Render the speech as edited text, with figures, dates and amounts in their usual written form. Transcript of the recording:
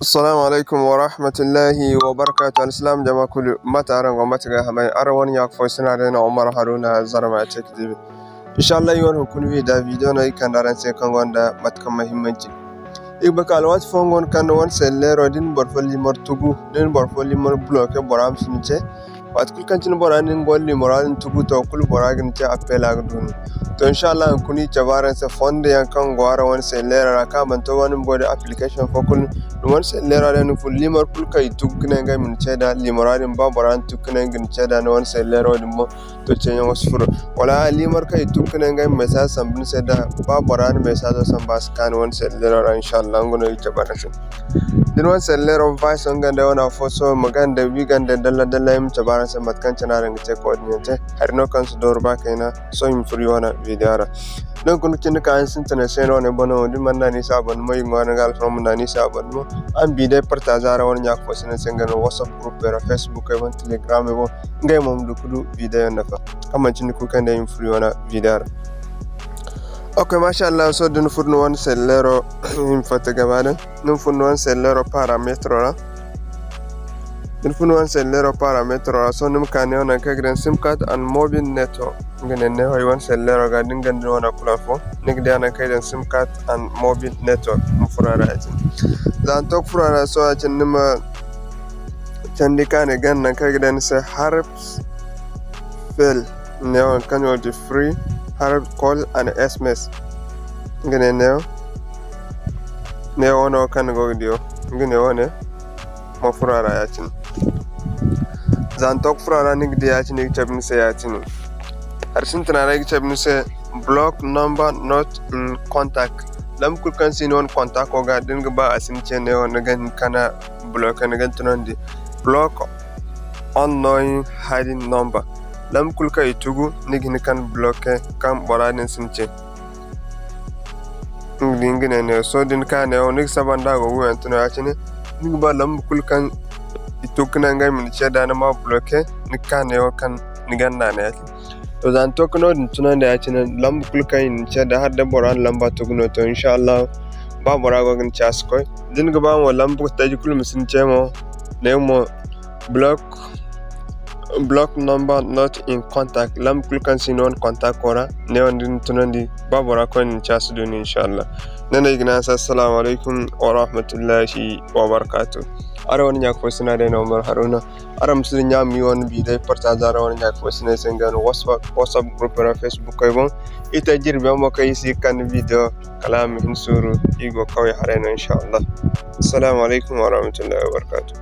السلام عليكم ورحمة الله وبركاته. الإسلام جماعة كل ما تعرف وما تجاه همي أروان يكفي سنارين عمر هارونا زرما تكذب إن شاء الله يوم كل فيديو ناي كان دارن سيكون وندا ما تكمل مهمتي إبقى كالوات فونغون كان وان سيلر ودين برفلي مرتبو دين برفلي مر بلوك برام سنتة واتكل كان تنبران نقول لي مراد تبو توكل براغ نتة أبلا عدون تو إن شاء الله نكوني جبارن سفند يكون غوارا وان سيلر ركاب أنتو وان بود application فكل وان سيلر على نقول لي مر كل كي توكنا جاي من تدا لي مراد بران توكنا جن تدا وان سيلر ودين تجيء وصفر ولا لي مر كي توكنا جاي مساج سامبن سدا بران مساج سامباس كان وان سيلر إن شاء الله نقول جبارن شو دين وان سيلر وفايس ونقول ده وانا فوسو مكان ده ويكان ده دلا يم جبارن سمت كان تنارن كتكودنيته هرنو كان صدور باكينا سويم فريوانا فيديارا لو كنت كان سنتنا سينون بنو دي من ناني سابن ما يغوانا قال فروم ناني سابن مو ام بيدي برتازارا ون ياك فسنا سنغن واتساب جروب بيرا فيسبوك ايون تليجرام ايون غاي موم دوكدو فيديو نفا كما تشنكو كان دايم فريوانا فيديارا اوكي ما شاء الله سو دون فورن وان سيليرو فاتغابانا نون فورن وان سيليرو بارامتر Influence lero parameter so num kane on kagren sim card and mobile network ngene hoy won lero ga dingen wona plafo nigde ana kagren sim card and mobile network mfurara ati dan tok furara so ati nima chandi kane ganna kagren se harps fail neon kan you free harp call and sms ngene neo no kan go dio ngene wone mfurara ati zantok frara nig de yati nig chabni se yati ni arsin tanara ig chabni se block number not in contact lam kul kan sin on contact ko ga den ba asin chene on gan kana block kan gan tunandi block unknown hiding number lam kul ka itugu nig ni kan block kam boradin sinche ngine ne so din kan on nig sabanda go wen tuna yati ni nig ba lam kul kan itokna ngai min cheda na ma bloke ni kane o kan ni ganna ne to zan tokno din tunan da yaci nan lambu kulkai ni cheda har da boran lamba tokno to inshallah ba borago gan chas koy din ga ba mo lambu taji kul misin chemo ne mo block number not in contact lambu kulkan sinon contact ora ne on din tunan di ba borago ni chas do ni inshallah nana igna assalamu alaikum wa rahmatullahi wa barakatuh arawon nyak fosina de no mar haruna aram sir nyam mi won bi day partage arawon nyak fosina sengan whatsapp group na facebook ay bon ita jirbe mo kay si kan video kalam hinsuru igo kawi harena inshallah assalamu alaikum wa rahmatullahi wa barakatuh